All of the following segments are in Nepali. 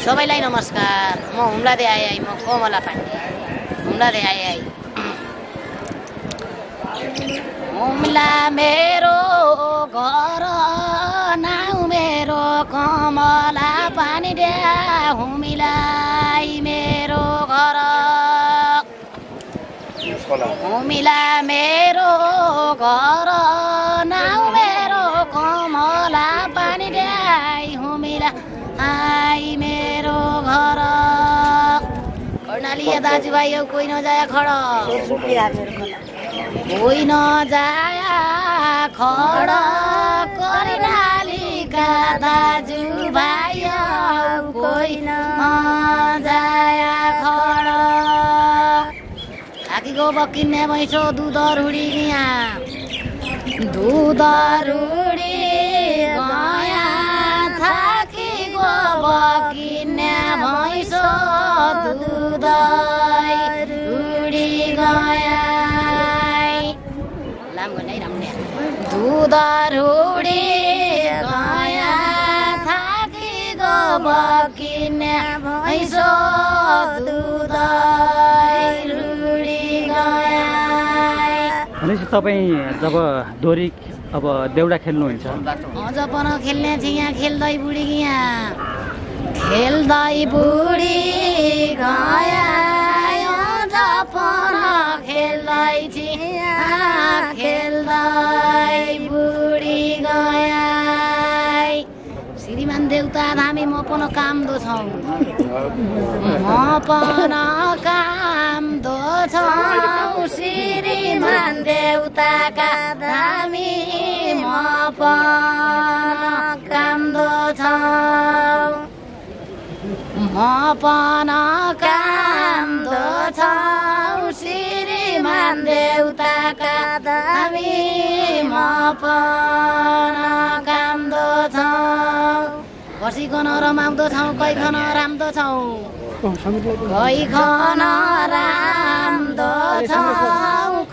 सबैलाई नमस्कार। म हुम्लादे आइ म कोमला पाण्डे हुम्लादे आइ हुम्ला मेरो घर नाउ मेरो कमला पाण्डे हुमिलाई मेरो घर हुमिला मेरो घर नाउ मेरो कमला पाण्डे हुमिला आई मेरो घर कर्णाली दाजुभाइ कोही नजाया खडा कोही नजाया खडा कर्णालीका दाजुभाइ कोही नजाया खडा थाकीको बकिन्ने भैँसो दुध रुडी रुडी गया थाकीको बकिन्ने भैँसो दुध रुडी गया दुध रुडी गया थाकीको बकिन्ने भैँसो दुध रुडी गया। भनेपछि तपाईँ जब डोरी अब देउडा खेल्नुहुन्छ अझ पनि खेल्ने चाहिँ यहाँ खेल्दै बुढी यहाँ खेल्दै बुढी गया अझ पनि खेल्दै यहाँ खेल्दै बुढी गया। श्रीमान देउता धामी म पनि काम दो छौ म पनि काम दो छौ श्रीमान देउताका धामी म पनि काम दो छौ म पनि काम दो छौ श्रीमान देउताका धामी म पनि काम दो छौ बसिकन रमाउँदो छौ कैखन राम्दो छौ कैखन राम्दो छौ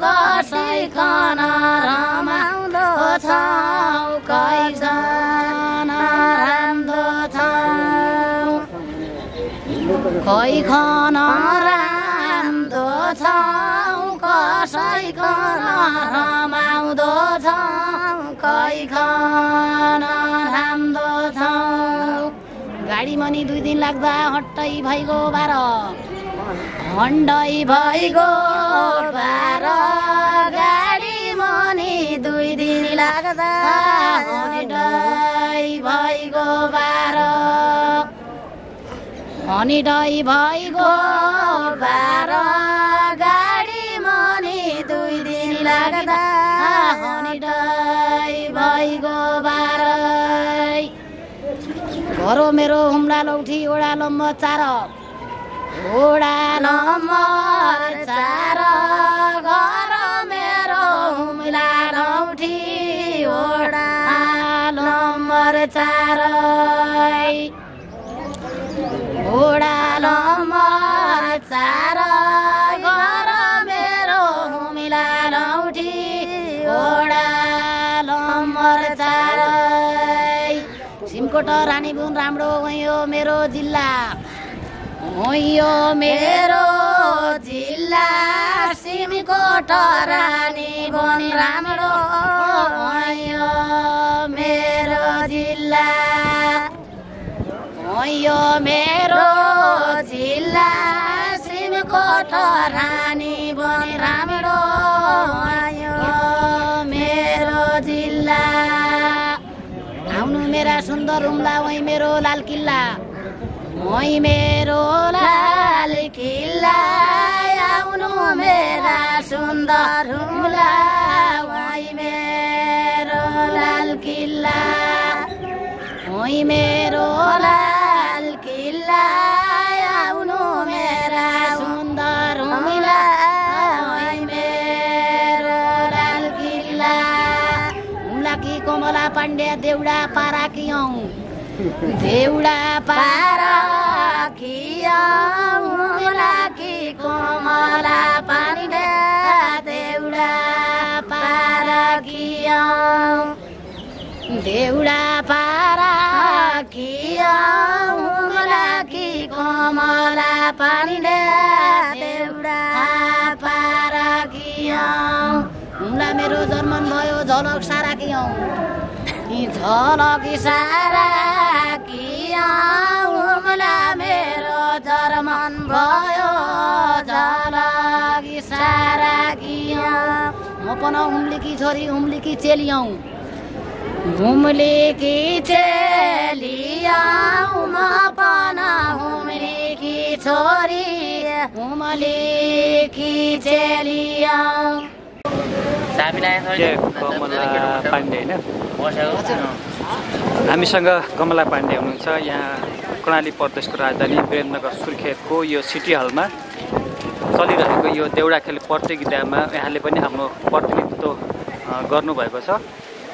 कसैखन रमाउँदो छौ कैखन राम्दो छौ कैखन राम्दो छौ कसैखन रमाउँदो छौ कैखन राम्दो छौ। गाडी मनी 2 दिन लाग्दा हट्टै भइगो 12 हन्डै भइगो 12 गाडी मनी 2 दिन लाग्दा हन्डै भइगो 12 हनिडै भइगो 12 गाडी मनी 2 दिन लाग्दा हनिडै भइगो 12 घरो मेरो हुम्ला लौठी ओडा नम्बर 4 ओडा नम्बर 4 घर मेरो हुम्ला लौठी ओडा नम्बर 4 ओडा नम्बर 4 घर मेरो हुम्ला लौठी ओडा नम्बर 4 सिमकोट रानीबुन राम्रो हो मेरो जिल्ला हो मेरो जिल्ला सिमकोट रानीबुन राम्रो हो मेरो जिल्ला हो मेरो जिल्ला सिमकोट रानीबुन राम्रो हो मेरो जिल्ला आउनु मेरा सुन्दर हुम्ला वही मेरो लाल किल्ला वही मेरो लाल किल्ला आउनु मेरा सुन्दर हुम्ला वही मेरो लाल किल्ला वही मेरो लाल किल्ला आउनु मेरा सुन्दर हुम्ला वही मेरो लाल किल्ला हुम्ला कि कोमला पाण्डे देउडा पारा कि देउडा पारा कि हुम्ला कि कोमला पाण्डे देउडा पारा कि देउडा पारा कि हुम्ला कि कमला पाण्डे देउडा पारा कियौँ हुम्ला मेरो जन्मन भयो झलक सारा कियौँ झलक सारा कियौँ हुम्ला मेरो जन्मन भयो झलक सारा कियौँ म पनि उम्लेकी छोरी उम्लेकी चेलियौँ उम्लेकी चेलियौँ म पनि उम्लेकी छोरी उम्लेकी चेलियौँ कमला पाण्डे होइन हामीसँग कमला पाण्डे हुनुहुन्छ यहाँ कर्णाली प्रदेशको राजधानी वीरेन्द्रनगर सुर्खेतको यो सिटी हलमा चलिरहेको यो देउडा खेल प्रतियोगितामा यहाँले पनि आफ्नो प्रतिनिधित्व गर्नुभएको छ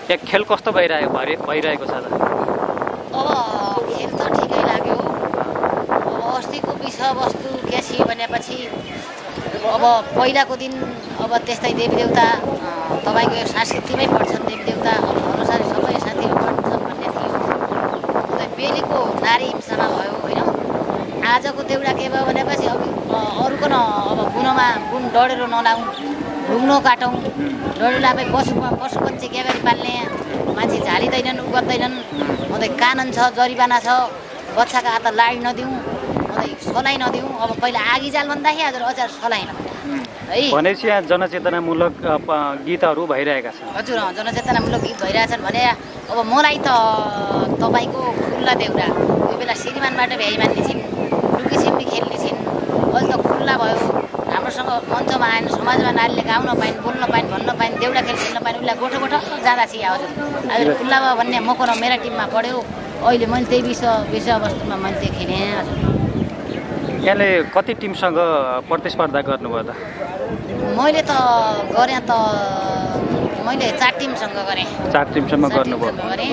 यहाँ खेल कस्तो भइरहेको छ त अब खेल त ठिकै लाग्यो अब अस्तिको विषयवस्तु के छ भनेपछि अब पहिलाको दिन अब त्यस्तै देवीदेउता तपाईँको यो संस्कृतिमै पर्छन् देवीदेउता अनुसार सबै साथीहरू पर्छन् भन्ने थियो बेलीको नारी हिंसामा भयो होइन आजको देउडा के भयो भनेपछि अब अरूको न अब बुन डढेर नलाउँ ढुङ्नो काटौँ डढेलामै पशु पक्षी के गरी पाल्ने मान्छे झालिँदैनन् उ गर्दैनन् कानुन छ जरिवाना छ बच्चाको हात लाडी नदिउँ सलाई नदिउँ अब पहिला आगी जाल भन्दाखेरि आज अचार सलाएन है भनेपछि यहाँ जनचेतनामूलक गीतहरू भइरहेका छन् हजुर जनचेतनामूलक गीत भइरहेछन् भने अब मलाई त तपाईँको खुल्ला देउडा कोही बेला श्रीमानबाट भ्याइ मान्ने छिन् लुकी छिप्पी खेल्ने छिन् अहिले त खुल्ला भयो राम्रोसँग मञ्चमा आएन समाजमा नारीले गाउन पाइन् बोल्न पाइन् भन्न पाइन् देउडा खेल खेल्न पाइन् उसलाई गोठो जाँदा छ हजुर अहिले खुल्ला भयो भन्ने म पनि मेरा टिममा पढ्यो अहिले मैले त्यही विषयवस्तुमा मैले त्यो खेलेँ हजुर यहाँले कति टिमसँग प्रतिस्पर्धा गर्नुभयो त मैले त गरेँ त मैले 4 टिमसँग गरेँ 4 टिमसम्म गर्नुभयो गरेँ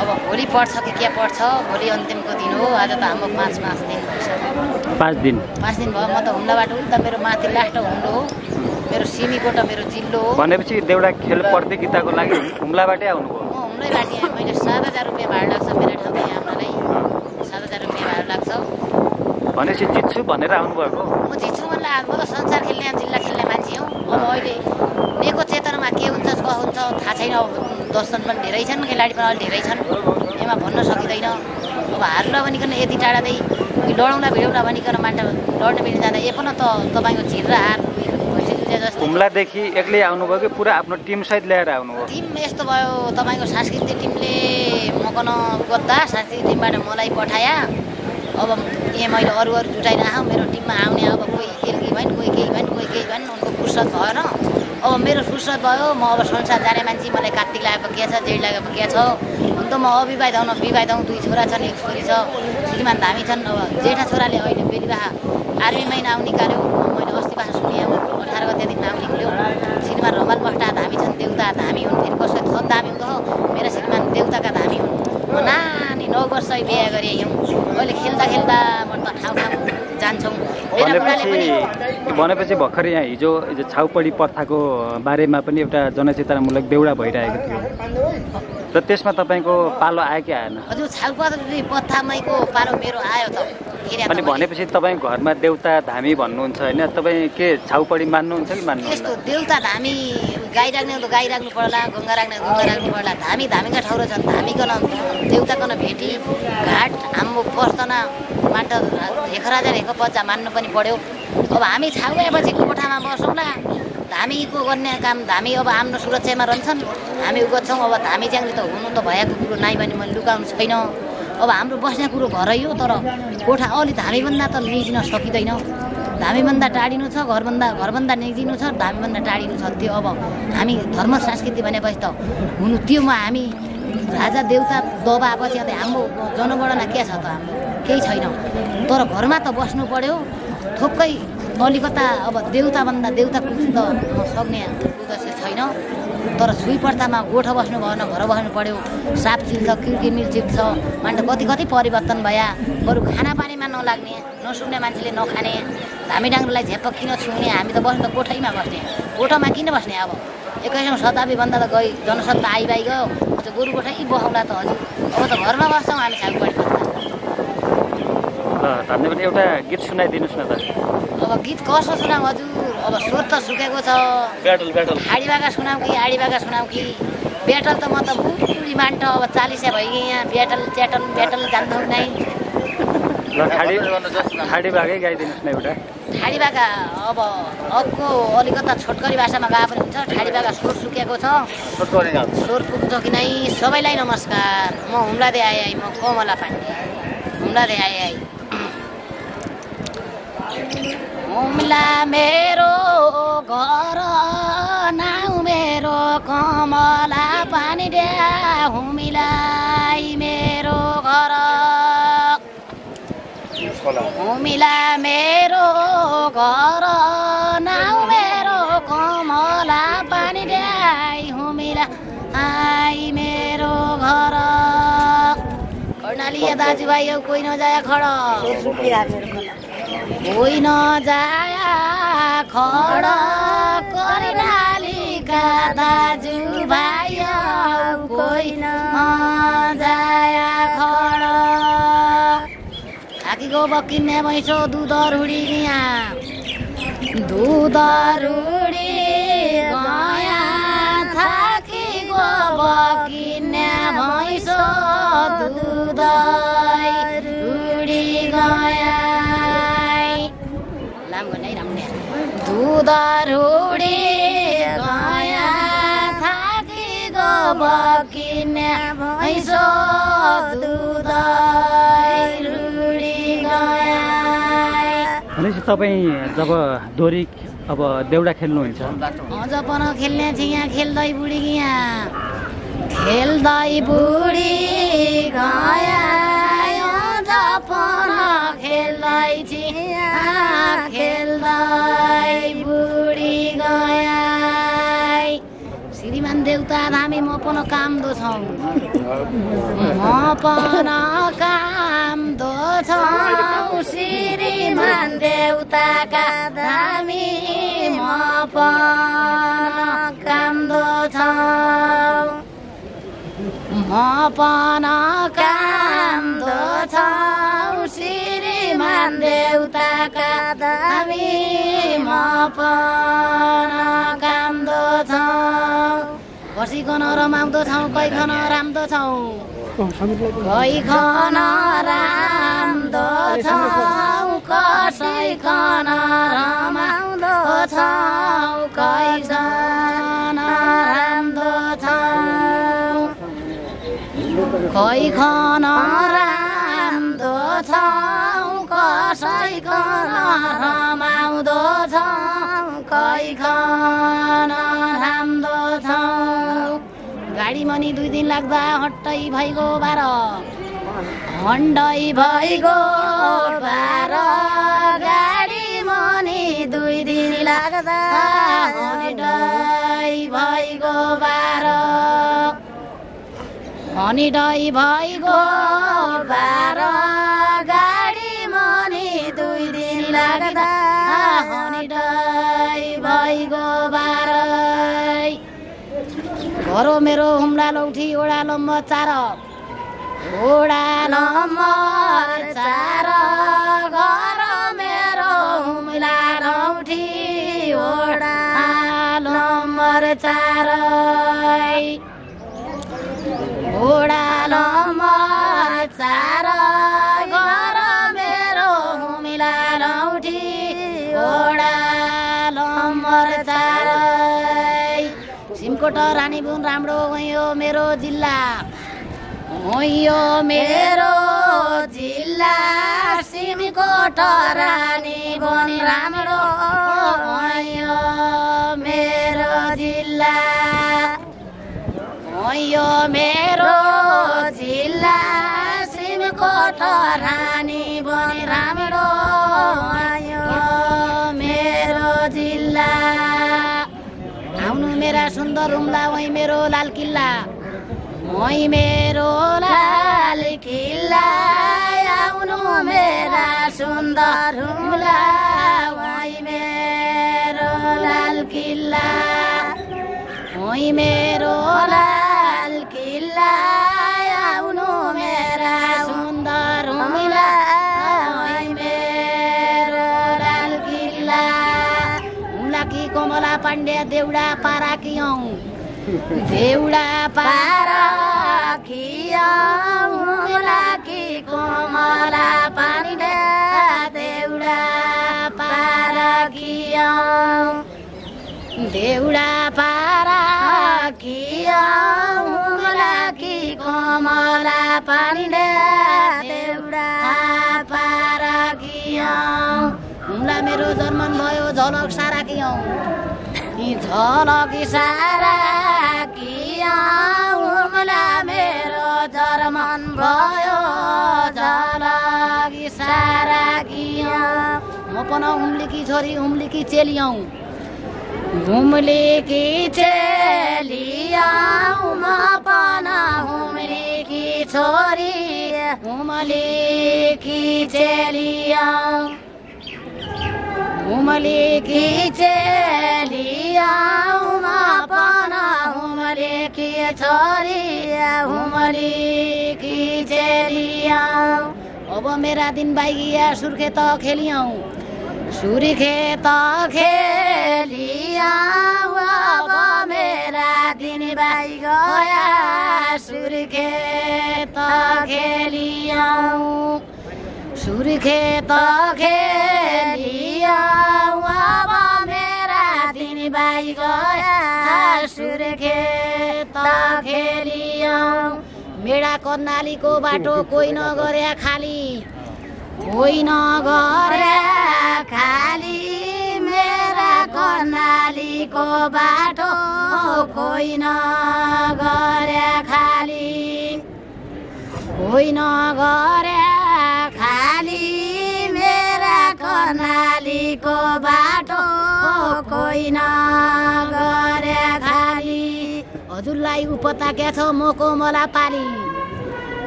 अब भोलि पर्छ कि के पर्छ भोलि अन्तिमको दिन हो आज त हाम्रो 5 दिन 5 दिन भयो म त हुम्लाबाट उता मेरो माथि लास्ट हुम्लो हो मेरो सिमीकोट मेरो जिल्लो हो भनेपछि देउडा खेल प्रतियोगिताको लागि हुम्लाबाटै आउनुभयो म हुम्लैबाट यहाँ मैले 7,000 रुपियाँ भाडा लाग्छ मेरो ठाउँमा यहाँ आउनलाई 7,000 रुपियाँ भाडा लाग्छ भनेपछि जित्छु भनेर आउनुभएको म जित्छु मलाई म त संसार खेल्ने जिल्ला खेल्ने मान्छे हो अब अहिले नेको चेतनामा के हुन्छ कसो हुन्छ थाहा छैन अब दर्शन पनि धेरै छन् खेलाडी पनि अलिक धेरै छन् यसमा भन्न सकिँदैन अब हार्ला भनिकन यति टाढादै लडौँला भिडौँला भनिकन मान्छे लड्ने बेला जाँदा ए पनि त तपाईँको झिर र हार भइसक्यो जस्तो हुम्लादेखि एक्लै आउनुभयो कि पुरा आफ्नो टिमसहित ल्याएर आउनुभयो टिम यस्तो भयो तपाईँको सांस्कृतिक टिमले मकन गर्दा सांस्कृतिक टिमबाट मलाई पठाया अब यहाँ मैले अरू जुटाइरहेँ मेरो टिममा आउने अब कोही एल्गी भइन् कोही केही भइन् उनको फुर्सद भएन अब मेरो फुर्सद भयो म अब संसार जाने मान्छे मलाई कार्तिक लागेको के छ जेठ लागेको के छ हुन त म अविवाहित हौ 2 छोरा छन् 1 छोरी छ श्रीमान धामी छन् अब जेठा छोराले अहिले बेलुका आर्मीमै नाउँ निकाल्यो मैले अस्ति भाषा सुने 18 गतेदेखि नाउँ निक्ल्यो श्रीमान रमाल बस्टा धामी छन् देउता धामी हुन् फेरि कसै थप धामी हुँदो मेरा श्रीमान देउताका धामी हुन् म नानी 9 वर्ष बिहे गरेँ यौँ अहिले खेल्दा म त ठाउँ जान्छौँ भनेपछि भर्खर यहाँ हिजो छाउपडी प्रथाको बारेमा पनि एउटा जनचेतनामूलक देउडा भइरहेको थियो र त्यसमा तपाईँको पालो आयो कि आएन हजुर छाउपडी प्रथामैको पालो मेरो आयो त अनि भनेपछि तपाईँ घरमा देउता धामी भन्नुहुन्छ होइन तपाईँ के छाउपडी मान्नुहुन्छ कि मान्नुहुन्छ यस्तो देउता धामी गाई राख्ने त गाई राख्नु पर्ला गङ्गा राख्ने राख्नु पर्ला धामीका ठाउँहरू छन् धामीकन देउताकन भेटी घाट हाम्रो बस्तना माट रेखराजा रेखो बच्चा मान्नु पनि पर्यो अब हामी छाउ गएपछि कोठामा बसौँला धामीको गर्ने काम धामी अब हाम्रो सुरक्षामा रहन्छन् हामी गर्छौँ अब धामी च्याङ्ले त हुनु त भएको कुरो नाइ भने मैले लुकाउनु छैन अब हाम्रो बस्ने कुरो घरै हो तर कोठा अलि धामीभन्दा त निजिन सकिँदैन धामीभन्दा टाढिनु छ घरभन्दा निजिनु छ धामीभन्दा टाढिनु छ त्यो अब हामी धर्म संस्कृति भनेपछि त हुनु त्योमा हामी राजा देउता दबाएपछि अन्त हाम्रो जनगणना के छ त हाम्रो केही छैन तर घरमा त बस्नु पर्यो थोक्कै अलिकता अब देउताभन्दा देउता पुग्नु त सक्ने उद्देश्य छैन तर छुई प्रथामा गोठो बस्नु भएन घर बस्नु पर्यो साप चिल्छ किर्किमिर चिप्छ मान्छे कति परिवर्तन भया बरु खानापानीमा नलाग्ने नसुक्ने मान्छेले नखाने धामी डाङ्ग्रोलाई झेप्प किन छुने हामी त बस्नु त कोठैमा बस्ने कोठामा किन बस्ने अब 21औं शताब्दीभन्दा त गई जनसत्ता आइबाइ गयो गोरु कोठै बसौँला त हजुर अब त घरमा बस्छौँ हामी छाउपडी धन्यवाद। एउटा गीत सुनाइदिनुहोस् न त। अब गीत कसो सुनाऊ हजुर? अब स्वर त सुकेको छ। आडी बागा सुनाऊ कि आडी बागा सुनाऊ कि? ब्याटल त म त बुढी मान्ट अब 40 भइगयो यहाँ। ब्याटल जान्थौ नै। ल ठाडी बागै गाइदिनुहोस् न एउटा। ठाडी बागा अब अर्को अलिकता छोटकरी भाषामा गा पनि हुन्छ। ठाडी बागा स्वर सुकेको छ। स्वर पुग्छ कि नै? सबैलाई नमस्कार। म हुम्लादे आइ म कमला पाण्डे। हुम्लादे आइ हुम्ला मेरो घर नाउ मेरो कमला पाण्डे। हुमिलाई मेरो घर हुमिला मेरो घर नाउ मेरो कमला पाण्डे। हुमिला आई मेरो घर। कर्णाली दाजुभाइ कोही नजाया खडा कोही नजाया खडा। कर्णालीका दाजुभाइ कोही नजाया खडा। थाकीको बकिने भैँसो दुध रुडी यहाँ दुध रुडी गया। थाकीको बकिने भैँसो दुध रुडी गया। लामो नै राम्रो दुध रुडी गया। थाकीको बकिने भैँसो दुध भनेपछि तपाईँ जब दोरी अब देउडा खेल्नुहुन्छ? अझ पनि खेल्ने छ यहाँ। खेल्दै बुढी यहाँ खेल्दै बुढी गया। अझ पनि खेल्दै छ यहाँ खेल्दै बुढी गया। श्रीमान देउता धामी म पनि काम दो छौ। म पनि काम दो छौ। श्रीमान देउताका धामी म पनि काम दो छौ। म पनि काम दो छौ। श्रीमान देउताका धामी म पनि काम दो छौ। बसिकन रमाउँदो छौ कैखन राम्दो छौ। कैखन राम्दो छौ कसैखन रमाउँदो छौ। कैखन राम्दो छौ कैखन राम्दो छौ। कसैखन रमाउँदो छौ। कैखन राम्दो छौ। गाडी मनी 2 दिन लाग्दा हट्टै भइगो 12 हन्डै भइगो 12। गाडी मनी 2 दिन लाग्दा हन्डै भइगो 12 हन्डै भइगो 12। गाडी मनी 2 दिन लाग्दा हन्डै भइगो 12। घरो मेरो हुम्ला लौठी ओडा नम्बर 4 ओडा नम्बर 4। घर मेरो हुम्ला लौठी ओडा नम्बर 4 ओडा नम्बर 4। घर मेरो हुम्ला लौठी ओडा नम्बर 4। सिमकोट रानीबुन राम्रो हो मेरो जिल्ला हो मेरो जिल्ला। सिमकोट रानीबुन राम्रो हो मेरो जिल्ला हो मेरो जिल्ला। सिमकोट रानीबुन राम्रो हो मेरो जिल्ला। आउनु मेरा सुन्दर हुम्ला वही मेरो लाल किल्ला वही मेरो लाल किल्ला। आउनु मेरा सुन्दर हुम्ला वही मेरो लाल किल्ला वही मेरो लाल किल्ला। आउनु मेरा सुन्दर हुम्ला वही पाण्डे देउडा पाराकियौँ देउडा पाराकियौँ मुलाकी कोमला पाण्डे देउडा पाराकियौँ देउडा पाराकियौँ मुलाकी कोमला पाण्डे देउडा पाराकियौँ हुम्ला मेरो जन्मन भयो झलक साराकियौँ झलक साराकियौँ हुम्ला मेरो जन्मन भयो झलक साराकियौँ म पनि हुम्लेकी छोरी हुम्लेकी चेलियौँ हुम्लेकी चेलियौँ म पनि हुम्लेकी छोरी हुम्लेकी चेलियौँ हुम्लेकी चेलियौँ म पनि हुम्लेकी छोरी हुम्लेकी चेलियौँ अब मेरा दिन बाइगिया सुर्खेत खेलियौँ सुर्खेत खेलियौँ अब मेरा दिन बाइ गया सुर्खेत खेलियौँ सुर्खेत खेलियौँ अब मेरा दिन बाइ गया सुर्खेत खेलियौँ मेरा कर्णालीको बाटो कोही नगर्या खाली कोही नगर्या खाली मेरा कर्णालीको बाटो कोही नगर्या खाली कोही नगर्या खाली मेरा कर्णालीको बाटो कोही नगर्या खाली हजुरलाई उपताक्या छ म कोमला पाली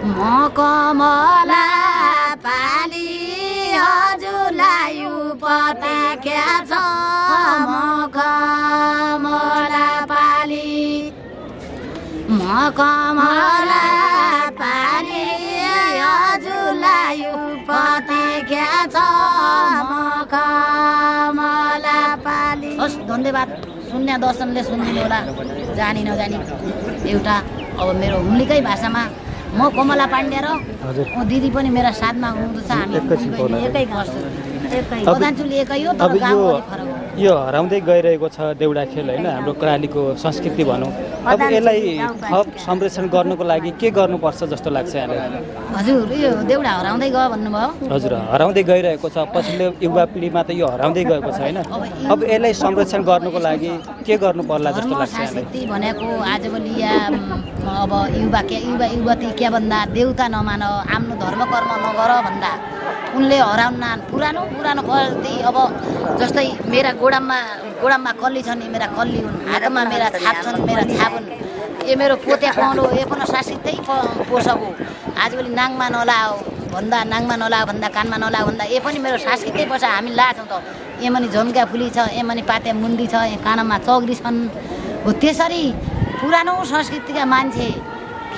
म कोमला पाली हजुरलाई उपताक्या छ म कोमला पाली म कोमला पाली हजुरलाई उपताक्या छ म कोमला पाली हस् धन्यवाद शून्य दर्शनले सुनिदिनु होला जानी नजानी एउटा अब मेरो हुम्लीकै भाषामा म कमला पाण्डे र दिदी पनि मेरा साथमा हुनुहुन्छ हामी एकै गर्छु एकै प्रधानचुली एकै हो तर गाउँले फरक हो यो हराउँदै गइरहेको छ देउडा खेल होइन हाम्रो कर्णालीको संस्कृति भनौँ अब यसलाई थप संरक्षण गर्नुको लागि के गर्नुपर्छ जस्तो लाग्छ यहाँले हजुर यो देउडा हराउँदै गयो भन्नुभयो हजुर हराउँदै गइरहेको छ पछिल्लो युवा पिँढीमा त यो हराउँदै गएको छ होइन अब यसलाई संरक्षण गर्नुको लागि के गर्नु पर्ला जस्तो लाग्छ संस्कृति भनेको आजभोलि अब युवा युवती के भन्दा देउता नमान आफ्नो धर्म कर्म नगर भन्दा उनले हराउन पुरानो पद्धति अब जस्तै मेरा गोडाममा कल्ली छन् मेरा कल्ली हुन् हातमा मेरा छाप छन् मेरा छाप हुन् ए मेरो पोते पाउलो ए पनि शासितै पोषक हो आजभोलि नाङमा नलाओ भन्दा कानमा नलाओ भन्दा ए पनि मेरो शासितै पोषक हामी लाछौँ त एमनी झम्का फुली छ एमनी पाते मुन्डी छ कानमा चौग्री छन् हो त्यसरी पुरानो संस्कृतिका मान्छे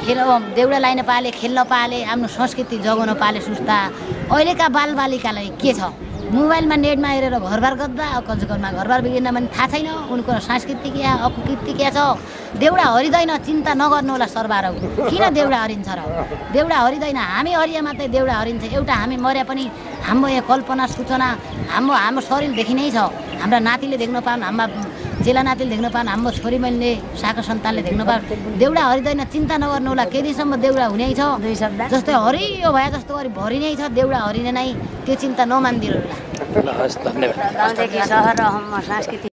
देउडा लाइन पाले खेल्न पाले आफ्नो संस्कृति जगाउन पाले सुस्ता अहिलेका बालबालिकालाई के छ मोबाइलमा नेटमा हेरेर घरबार गर्दा घरमा घरबार बिग्रिन भने थाहा छैन उनको संस्कृति क्या अपकृति क्या छ देउडा हरिँदैन चिन्ता नगर्नु होला सरबारौ किन देउडा हरिन्छ र देउडा हरिँदैन हामी हरिया मात्रै देउडा हरिन्छ एउटा हामी मर्या पनि हाम्रो यहाँ कल्पना सूचना हाम्रो शरीरदेखि नै छ हाम्रा नातिले देख्न पाउन् हाम्रा चेला नातिले देख्न पाउन् हाम्रो छोरी बहिनीले साको सन्तानले देख्न पाउन् देउडा हरिँदैन चिन्ता नगर्नु होला केही दिनसम्म देउडा हुने छ जस्तै हरियो भए जस्तो गरी भरि नै छ देउडा हरिने नै त्यो चिन्ता नमान्दिनु होला हस् धन्यवाद गाउँदेखि सहर र संस्कृति